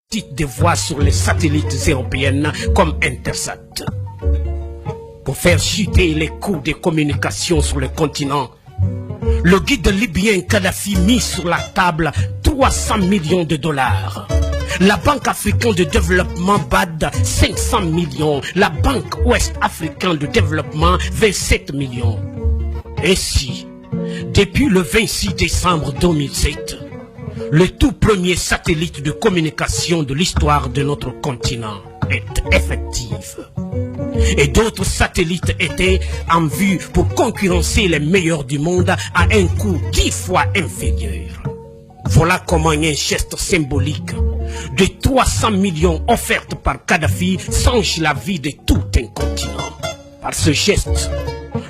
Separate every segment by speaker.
Speaker 1: des voix sur les satellites européennes comme Intersat. Pour faire chuter les coûts des communications sur le continent, le guide libyen Kadhafi mit sur la table 300 millions de dollars. La Banque africaine de développement BAD 500 millions. La Banque ouest-africaine de développement 27 millions. Ainsi, depuis le 26 décembre 2007, le tout premier satellite de communication de l'histoire de notre continent est effectif. Et d'autres satellites étaient en vue pour concurrencer les meilleurs du monde à un coût 10 fois inférieur. Voilà comment un geste symbolique de 300 millions offertes par Kadhafi change la vie de tout un continent. Par ce geste,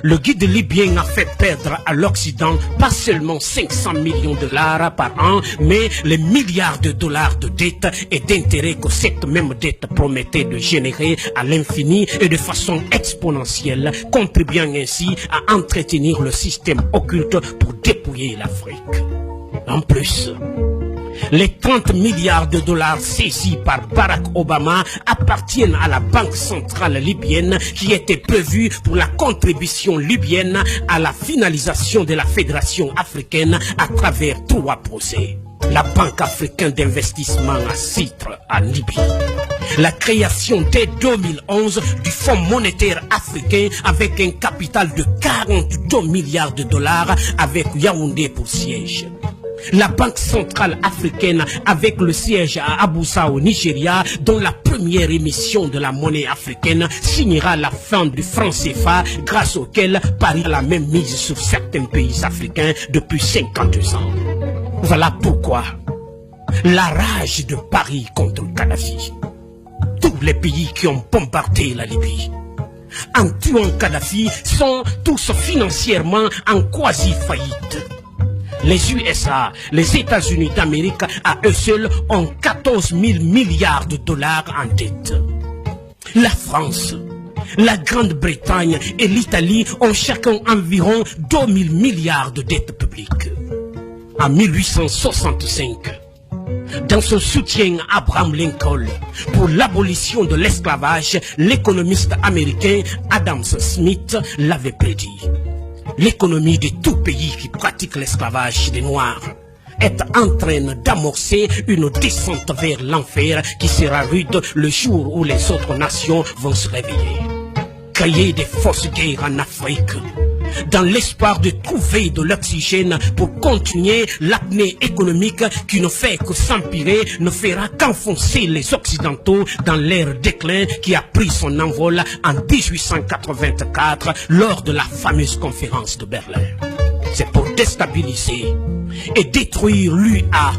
Speaker 1: le guide libyen a fait perdre à l'Occident pas seulement 500 millions de dollars par an, mais les milliards de dollars de dettes et d'intérêts que cette même dette promettait de générer à l'infini et de façon exponentielle, contribuant ainsi à entretenir le système occulte pour dépouiller l'Afrique. En plus, les 30 milliards de dollars saisis par Barack Obama appartiennent à la Banque centrale libyenne qui était prévue pour la contribution libyenne à la finalisation de la Fédération africaine à travers 3 projets. La Banque africaine d'investissement à Citre, en Libye. La création dès 2011 du Fonds monétaire africain avec un capital de 42 milliards de dollars avec Yaoundé pour siège. La Banque centrale africaine avec le siège à Abuja au Nigeria, dont la première émission de la monnaie africaine signera la fin du franc CFA, grâce auquel Paris a la même mise sur certains pays africains depuis 52 ans. Voilà pourquoi la rage de Paris contre Kadhafi. Tous les pays qui ont bombardé la Libye, en tuant Kadhafi, sont tous financièrement en quasi-faillite. Les USA, les États-Unis d'Amérique, à eux seuls, ont 14 000 milliards de dollars en dette. La France, la Grande-Bretagne et l'Italie ont chacun environ 2 000 milliards de dettes publiques. En 1865, dans son soutien à Abraham Lincoln pour l'abolition de l'esclavage, l'économiste américain Adam Smith l'avait prédit. L'économie de tout pays qui pratique l'esclavage des Noirs est en train d'amorcer une descente vers l'enfer qui sera rude le jour où les autres nations vont se réveiller. Créer des fausses guerres en Afrique, dans l'espoir de trouver de l'oxygène pour continuer l'apnée économique qui ne fait que s'empirer, ne fera qu'enfoncer les Occidentaux dans leur déclin qui a pris son envol en 1884 lors de la fameuse conférence de Berlin. C'est pour déstabiliser et détruire l'UA,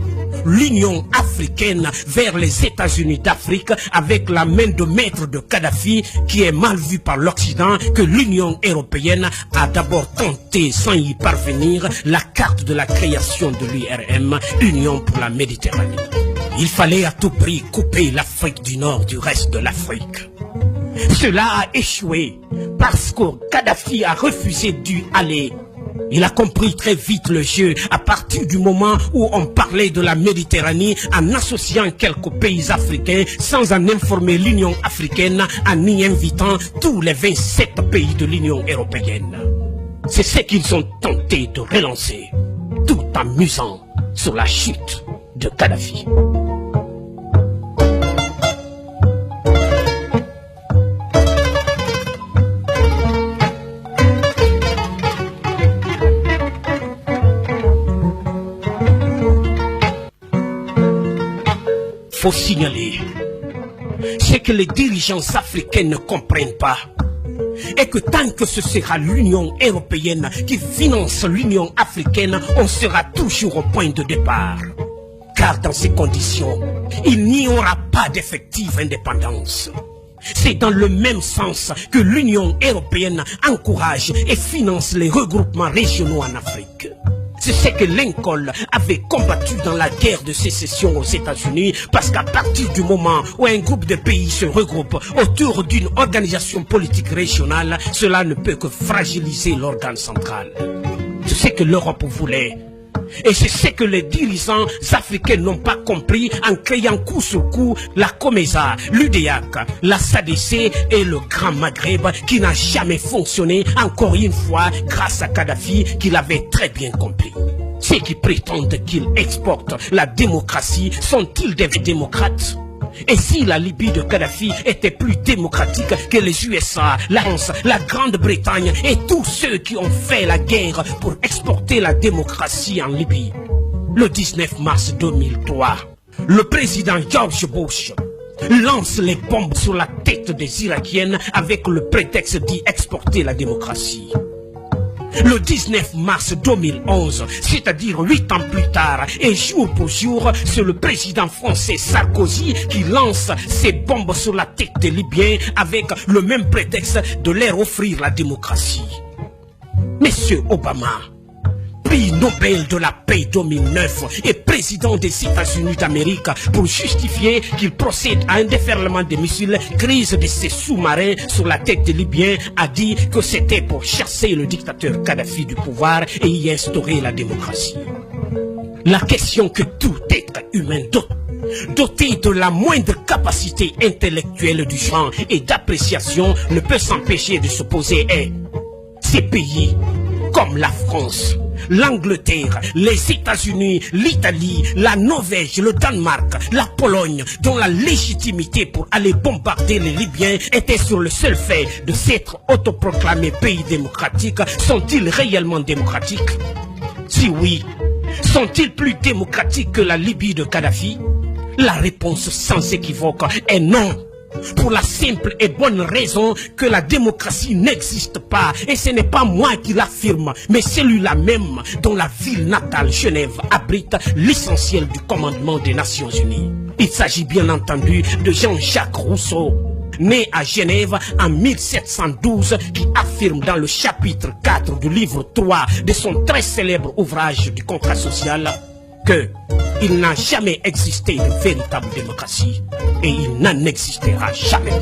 Speaker 1: l'Union africaine, vers les États-Unis d'Afrique avec la main de maître de Kadhafi qui est mal vue par l'Occident que l'Union européenne a d'abord tenté sans y parvenir la carte de la création de l'URM, Union pour la Méditerranée. Il fallait à tout prix couper l'Afrique du Nord du reste de l'Afrique. Cela a échoué parce que Kadhafi a refusé d'y aller. Il a compris très vite le jeu à partir du moment où on parlait de la Méditerranée en associant quelques pays africains sans en informer l'Union africaine en y invitant tous les 27 pays de l'Union européenne. C'est ce qu'ils ont tenté de relancer, tout en musant sur la chute de Kadhafi. Faut signaler, c'est que les dirigeants africains ne comprennent pas, et que tant que ce sera l'Union européenne qui finance l'Union africaine, on sera toujours au point de départ. Car dans ces conditions, il n'y aura pas d'effective indépendance. C'est dans le même sens que l'Union européenne encourage et finance les regroupements régionaux en Afrique. C'est ce que Lincoln avait combattu dans la guerre de sécession aux États-Unis, parce qu'à partir du moment où un groupe de pays se regroupe autour d'une organisation politique régionale, cela ne peut que fragiliser l'organe central. C'est ce que l'Europe voulait, Et c'est ce que les dirigeants africains n'ont pas compris en créant coup sur coup la COMESA, l'UDEAC, la SADC et le Grand Maghreb qui n'a jamais fonctionné, encore une fois, grâce à Kadhafi qui l'avait très bien compris. Ceux qui prétendent qu'ils exportent la démocratie sont-ils des démocrates? Et si la Libye de Kadhafi était plus démocratique que les USA, la France, la Grande-Bretagne et tous ceux qui ont fait la guerre pour exporter la démocratie en Libye? Le 19 mars 2003, le président George Bush lance les bombes sur la tête des Irakiennes avec le prétexte d'y exporter la démocratie. Le 19 mars 2011, c'est-à-dire 8 ans plus tard, et jour pour jour, c'est le président français Sarkozy qui lance ses bombes sur la tête des Libyens avec le même prétexte de leur offrir la démocratie. Monsieur Obama, prix Nobel de la paix 2009 et président des États-Unis d'Amérique pour justifier qu'il procède à un déferlement de missiles, crise de ses sous-marins sur la tête des Libyens, a dit que c'était pour chasser le dictateur Kadhafi du pouvoir et y instaurer la démocratie. La question que tout être humain doté de la moindre capacité intellectuelle du genre et d'appréciation ne peut s'empêcher de se poser est: ces pays comme la France, l'Angleterre, les États-Unis, l'Italie, la Norvège, le Danemark, la Pologne, dont la légitimité pour aller bombarder les Libyens était sur le seul fait de s'être autoproclamés pays démocratiques, sont-ils réellement démocratiques? Si oui, sont-ils plus démocratiques que la Libye de Kadhafi? La réponse sans équivoque est non. Pour la simple et bonne raison que la démocratie n'existe pas. Et ce n'est pas moi qui l'affirme, mais celui-là même dont la ville natale Genève abrite l'essentiel du commandement des Nations Unies. Il s'agit bien entendu de Jean-Jacques Rousseau, né à Genève en 1712, qui affirme dans le chapitre 4 du livre 3 de son très célèbre ouvrage du contrat social que il n'a jamais existé de véritable démocratie et il n'en existera jamais.